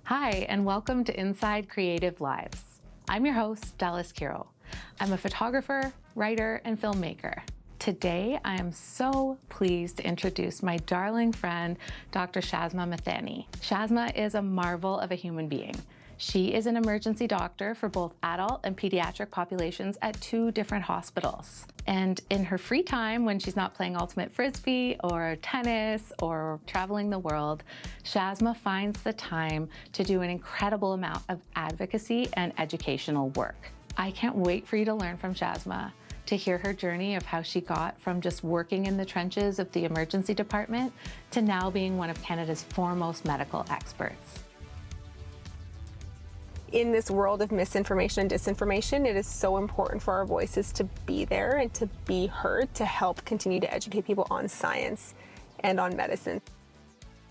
Hi, and welcome to Inside Creative Lives. I'm your host, Dallas Kiro. I'm a photographer, writer, and filmmaker. Today, I am so pleased to introduce my darling friend, Dr. Shazma Mithani. Shazma is a marvel of a human being. She is an emergency doctor for both adult and pediatric populations at 2 different hospitals. And in her free time, when she's not playing ultimate frisbee or tennis or traveling the world, Shazma finds the time to do an incredible amount of advocacy and educational work. I can't wait for you to learn from Shazma, to hear her journey of how she got from just working in the trenches of the emergency department to now being one of Canada's foremost medical experts. In this world of misinformation and disinformation, it is so important for our voices to be there and to be heard to help continue to educate people on science and on medicine.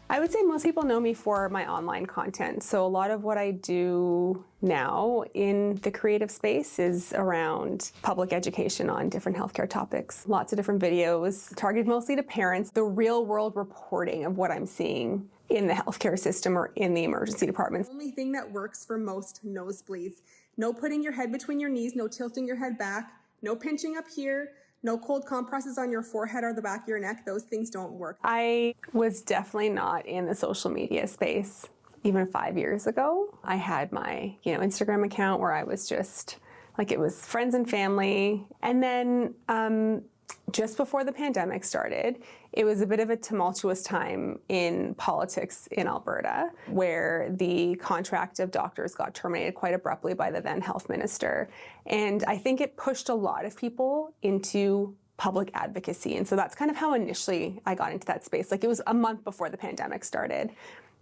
I would say most people know me for my online content. So a lot of what I do now in the creative space is around public education on different healthcare topics. Lots of different videos targeted mostly to parents, the real world reporting of what I'm seeing in the healthcare system or in the emergency departments. The only thing that works for most nosebleeds. No putting your head between your knees, no tilting your head back, no pinching up here, no cold compresses on your forehead or the back of your neck. Those things don't work. I was definitely not in the social media space even 5 years ago. I had my, Instagram account where I was just like, it was friends and family. And then just before the pandemic started, it was a bit of a tumultuous time in politics in Alberta, where the contract of doctors got terminated quite abruptly by the then health minister. And I think it pushed a lot of people into public advocacy. And so that's kind of how initially I got into that space. Like, it was a month before the pandemic started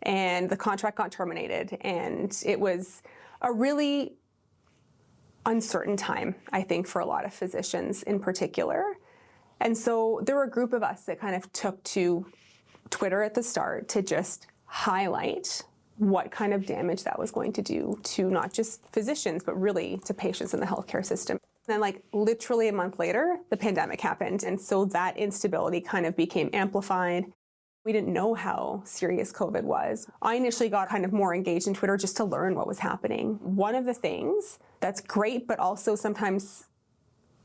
and the contract got terminated. And it was a really uncertain time, I think, for a lot of physicians in particular. And so there were a group of us that kind of took to Twitter at the start to just highlight what kind of damage that was going to do to not just physicians, but really to patients in the healthcare system. And then literally a month later, the pandemic happened. And so that instability kind of became amplified. We didn't know how serious COVID was. I initially got kind of more engaged in Twitter just to learn what was happening. One of the things that's great, but also sometimes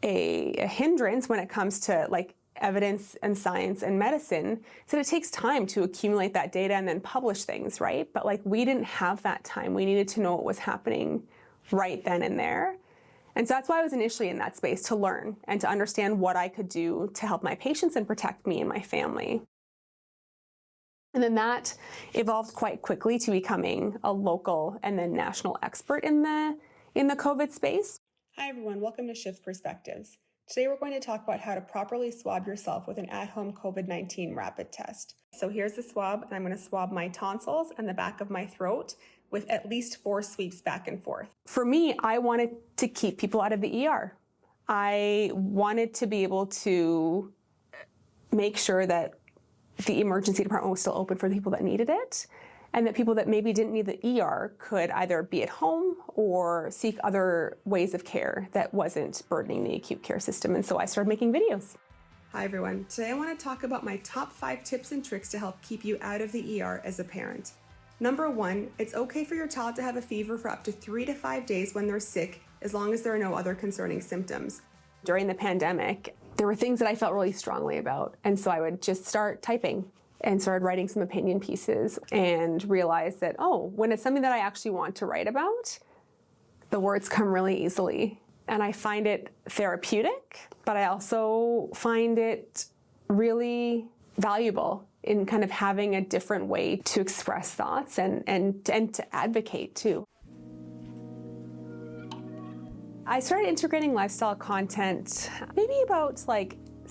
a hindrance when it comes to evidence and science and medicine, is that it takes time to accumulate that data and then publish things, right? But we didn't have that time. We needed to know what was happening right then and there. And so that's why I was initially in that space, to learn and to understand what I could do to help my patients and protect me and my family. And then that evolved quite quickly to becoming a local and then national expert in the COVID space. Hi everyone, welcome to Shift Perspectives. Today we're going to talk about how to properly swab yourself with an at-home COVID-19 rapid test. So here's the swab, and I'm going to swab my tonsils and the back of my throat with at least 4 sweeps back and forth. For me, I wanted to keep people out of the ER. I wanted to be able to make sure that the emergency department was still open for the people that needed it, and that people that maybe didn't need the ER could either be at home or seek other ways of care that wasn't burdening the acute care system. And so I started making videos. Hi everyone, today I want to talk about my top 5 tips and tricks to help keep you out of the ER as a parent. Number 1, it's okay for your child to have a fever for up to 3 to 5 days when they're sick, as long as there are no other concerning symptoms. During the pandemic, there were things that I felt really strongly about. And so I would just start typing and started writing some opinion pieces and realized that, when it's something that I actually want to write about, the words come really easily. And I find it therapeutic, but I also find it really valuable in kind of having a different way to express thoughts and to advocate too. I started integrating lifestyle content maybe about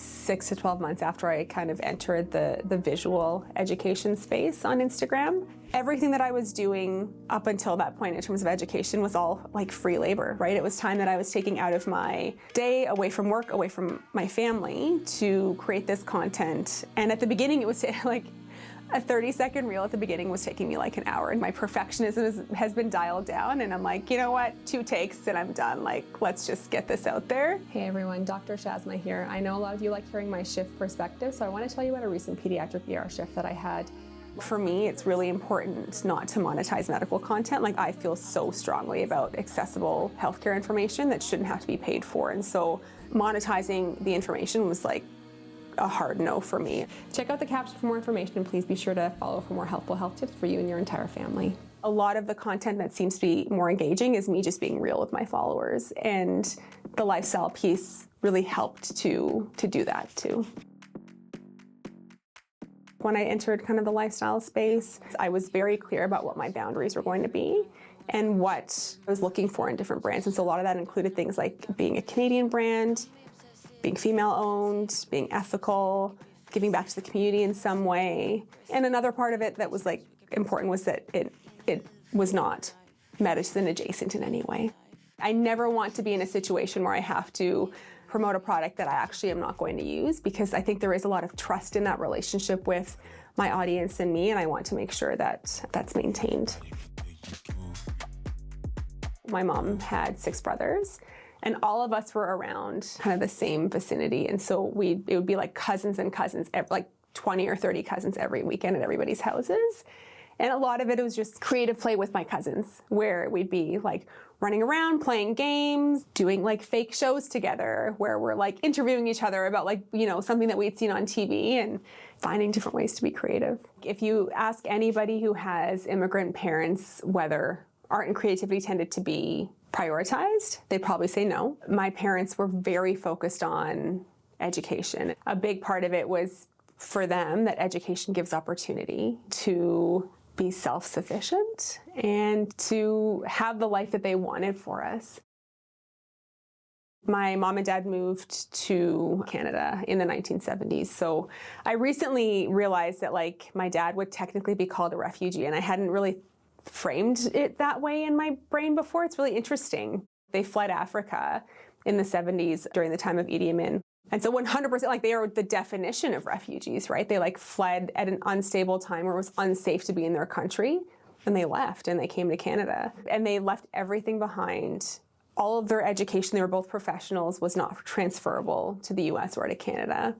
6 to 12 months after I kind of entered the visual education space on Instagram. Everything that I was doing up until that point in terms of education was all free labor, right? It was time that I was taking out of my day, away from work, away from my family, to create this content. And at the beginning, it was a 30-second reel at the beginning was taking me an hour, and my perfectionism has been dialed down, and I'm like, you know what, 2 takes and I'm done. Let's just get this out there. Hey everyone, Dr. Shazma here. I know a lot of you like hearing my shift perspective, so I want to tell you about a recent pediatric ER shift that I had. For me, it's really important not to monetize medical content. Like, I feel so strongly about accessible healthcare information that shouldn't have to be paid for. And so monetizing the information was like a hard no for me. Check out the caption for more information, and please be sure to follow for more helpful health tips for you and your entire family. A lot of the content that seems to be more engaging is me just being real with my followers, and the lifestyle piece really helped to do that too. When I entered kind of the lifestyle space, I was very clear about what my boundaries were going to be and what I was looking for in different brands. And so a lot of that included things like being a Canadian brand, being female-owned, being ethical, giving back to the community in some way. And another part of it that was like important was that it was not medicine adjacent in any way. I never want to be in a situation where I have to promote a product that I actually am not going to use, because I think there is a lot of trust in that relationship with my audience and me, and I want to make sure that that's maintained. My mom had 6 brothers, and all of us were around kind of the same vicinity, and so it would be like cousins and cousins, like 20 or 30 cousins every weekend at everybody's houses. And a lot of it was just creative play with my cousins, where we'd be like running around, playing games, doing like fake shows together, where we're like interviewing each other about like, you know, something that we'd seen on TV, and finding different ways to be creative. If you ask anybody who has immigrant parents whether art and creativity tended to be prioritized, they'd probably say no. My parents were very focused on education. A big part of it was for them that education gives opportunity to be self-sufficient and to have the life that they wanted for us. My mom and dad moved to Canada in the 1970s. So I recently realized that like my dad would technically be called a refugee, and I hadn't really framed it that way in my brain before. It's really interesting. They fled Africa in the 70s during the time of Idi Amin. And so 100%, like, they are the definition of refugees, right? They like fled at an unstable time where it was unsafe to be in their country, and they left and they came to Canada. And they left everything behind. All of their education, they were both professionals, was not transferable to the US or to Canada.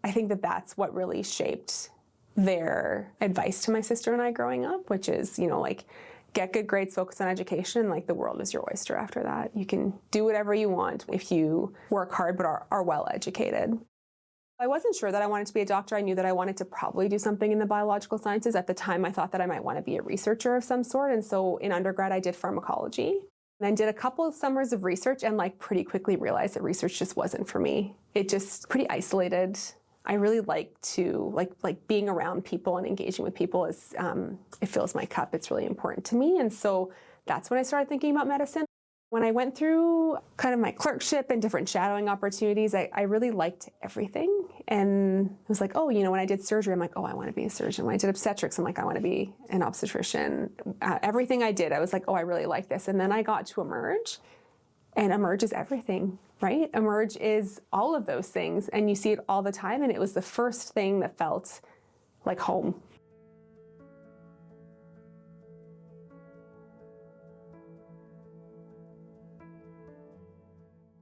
I think that that's what really shaped their advice to my sister and I growing up, which is, you know, like, get good grades, focus on education, and like the world is your oyster after that. You can do whatever you want if you work hard but are well educated. I wasn't sure that I wanted to be a doctor. I knew that I wanted to probably do something in the biological sciences. At the time, I thought that I might want to be a researcher of some sort. And so in undergrad, I did pharmacology. And then did a couple of summers of research, and like pretty quickly realized that research just wasn't for me. It just pretty isolated. I really like to like being around people and engaging with people is it fills my cup. It's really important to me. And so that's when I started thinking about medicine. When I went through kind of my clerkship and different shadowing opportunities, I really liked everything. And I was like, oh, you know, when I did surgery, I'm like, oh, I want to be a surgeon. When I did obstetrics, I'm like, I want to be an obstetrician. Everything I did, I was like, oh, I really like this. And then I got to Emerge, and Emerge is everything, right? Emerge is all of those things, and you see it all the time, and it was the first thing that felt like home.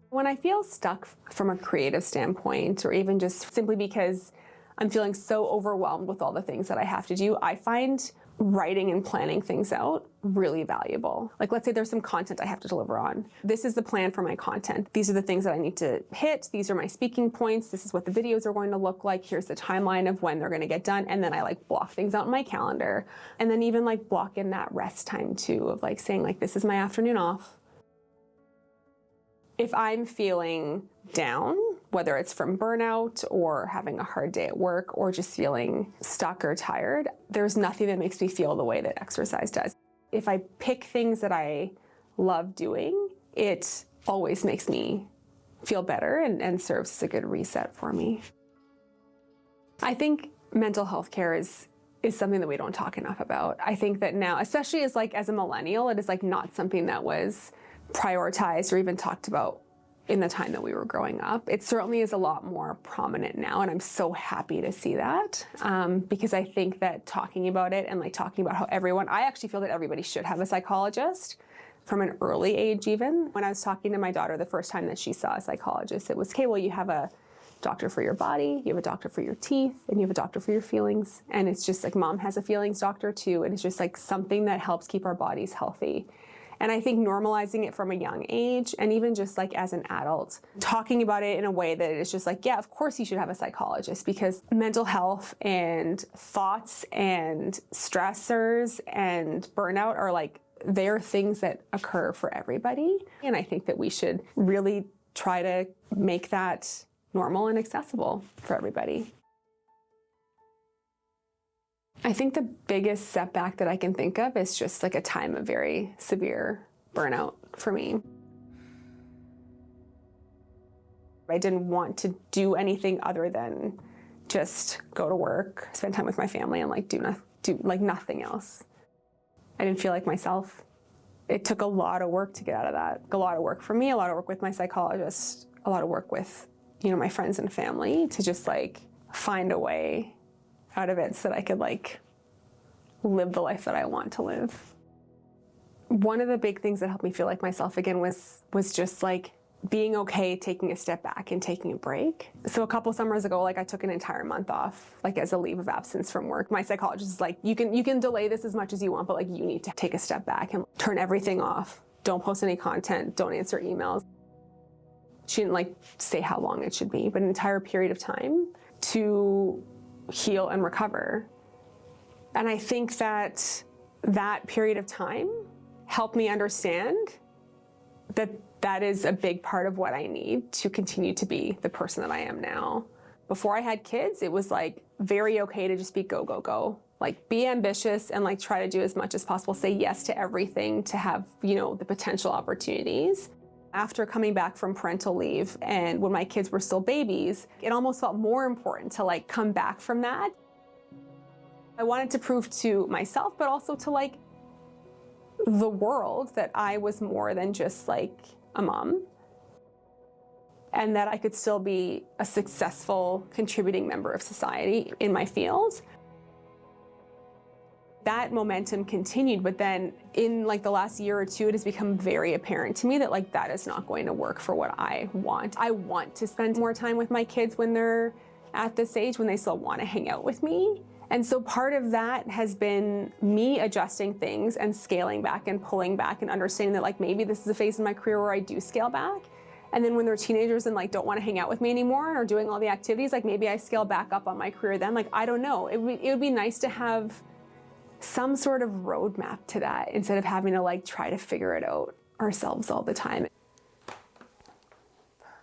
When I feel stuck from a creative standpoint, or even just simply because I'm feeling so overwhelmed with all the things that I have to do, I find writing and planning things out really valuable. Like, let's say there's some content I have to deliver on. This is the plan for my content. These are the things that I need to hit. These are my speaking points. This is what the videos are going to look like. Here's the timeline of when they're going to get done. And then I like block things out in my calendar. And then even like block in that rest time too, of like saying like, this is my afternoon off. If I'm feeling down, whether it's from burnout or having a hard day at work or just feeling stuck or tired, there's nothing that makes me feel the way that exercise does. If I pick things that I love doing, it always makes me feel better and serves as a good reset for me. I think mental health care is something that we don't talk enough about. I think that now, especially as a millennial, it is like not something that was prioritized or even talked about in the time that we were growing up. It certainly is a lot more prominent now, and I'm so happy to see that because I think that talking about it and like talking about how I actually feel that everybody should have a psychologist from an early age even. When I was talking to my daughter the first time that she saw a psychologist, it was, okay, well, you have a doctor for your body, you have a doctor for your teeth, and you have a doctor for your feelings. And it's just like mom has a feelings doctor too. And it's just like something that helps keep our bodies healthy. And I think normalizing it from a young age, and even just like as an adult, talking about it in a way that it's just like, yeah, of course you should have a psychologist, because mental health and thoughts and stressors and burnout are like, they're things that occur for everybody. And I think that we should really try to make that normal and accessible for everybody. I think the biggest setback that I can think of is just like a time of very severe burnout for me. I didn't want to do anything other than just go to work, spend time with my family, and like do like nothing else. I didn't feel like myself. It took a lot of work to get out of that. A lot of work for me, a lot of work with my psychologist, a lot of work with, my friends and family to just like find a way out of it so that I could like live the life that I want to live. One of the big things that helped me feel like myself again was just like being okay taking a step back and taking a break. So a couple summers ago, like I took an entire month off, like as a leave of absence from work. My psychologist is like, you can delay this as much as you want, but like you need to take a step back and turn everything off. Don't post any content, don't answer emails. She didn't like say how long it should be, but an entire period of time to heal and recover. And I think that period of time helped me understand that is a big part of what I need to continue to be the person that I am now. Before I had kids, it was like very okay to just be go, go, go. Like be ambitious and like try to do as much as possible, say yes to everything to have, the potential opportunities. After coming back from parental leave and when my kids were still babies, it almost felt more important to like come back from that. I wanted to prove to myself, but also to like the world that I was more than just like a mom, and that I could still be a successful contributing member of society in my field. That momentum continued, but then in like the last year or two, it has become very apparent to me that like that is not going to work for what I want. I want to spend more time with my kids when they're at this age, when they still want to hang out with me. And so part of that has been me adjusting things and scaling back and pulling back and understanding that like maybe this is a phase in my career where I do scale back. And then when they're teenagers and like don't want to hang out with me anymore or doing all the activities, like maybe I scale back up on my career then. Like, I don't know. It would be nice to have some sort of roadmap to that instead of having to like try to figure it out ourselves all the time.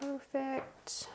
Perfect.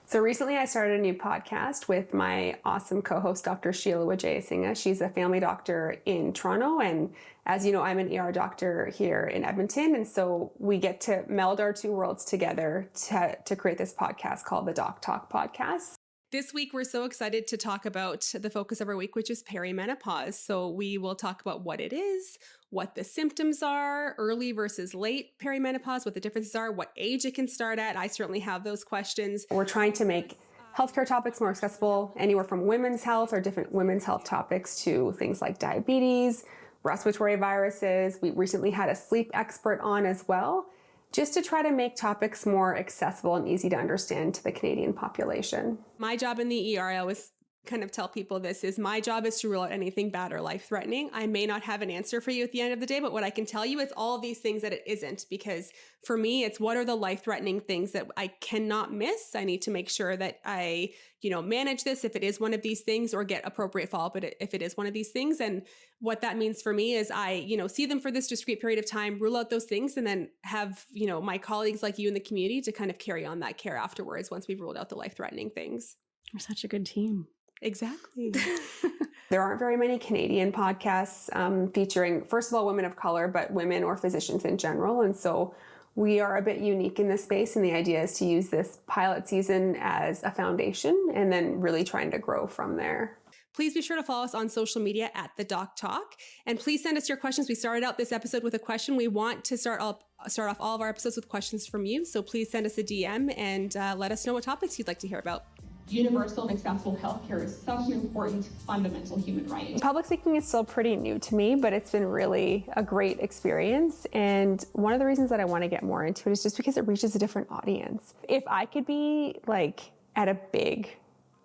So recently I started a new podcast with my awesome co-host, Dr. Sheila Wijayasinghe. She's a family doctor in Toronto. And as you know, I'm an ER doctor here in Edmonton. And so we get to meld our two worlds together to create this podcast called the Doc Talk Podcast. This week, we're so excited to talk about the focus of our week, which is perimenopause. So we will talk about what it is, what the symptoms are, early versus late perimenopause, what the differences are, what age it can start at. I certainly have those questions. We're trying to make healthcare topics more accessible, anywhere from women's health or different women's health topics to things like diabetes, respiratory viruses. We recently had a sleep expert on as well, just to try to make topics more accessible and easy to understand to the Canadian population. My job in the ER, I always kind of tell people this, is my job is to rule out anything bad or life-threatening. I may not have an answer for you at the end of the day, but what I can tell you is all these things that it isn't, because for me, it's what are the life-threatening things that I cannot miss. I need to make sure that I, manage this if it is one of these things, or get appropriate follow-up if it is one of these things. And what that means for me is I, see them for this discrete period of time, rule out those things, and then have, my colleagues like you in the community to kind of carry on that care afterwards once we've ruled out the life-threatening things. We're such a good team. Exactly. There aren't very many Canadian podcasts featuring, first of all, women of color, but women or physicians in general. And so we are a bit unique in this space. And the idea is to use this pilot season as a foundation and then really trying to grow from there. Please be sure to follow us on social media at The Doc Talk. And please send us your questions. We started out this episode with a question. We want to start off all of our episodes with questions from you. So please send us a DM and let us know what topics you'd like to hear about. universal and accessible healthcare is such an important fundamental human right. Public speaking is still pretty new to me, but it's been really a great experience. And one of the reasons that I want to get more into it is just because it reaches a different audience. If I could be like at a big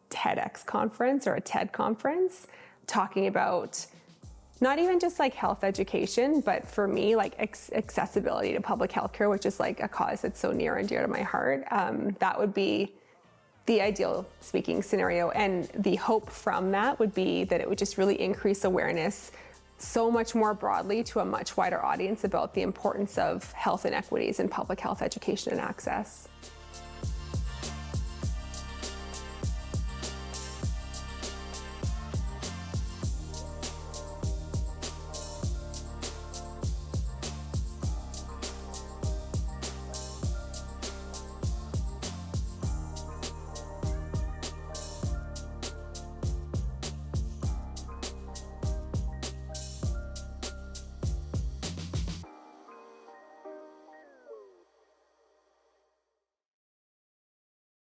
TEDx conference or a TED conference talking about not even just like health education, but for me, like accessibility to public healthcare, which is like a cause that's so near and dear to my heart, that would be the ideal speaking scenario. And the hope from that would be that it would just really increase awareness so much more broadly to a much wider audience about the importance of health inequities and public health education and access.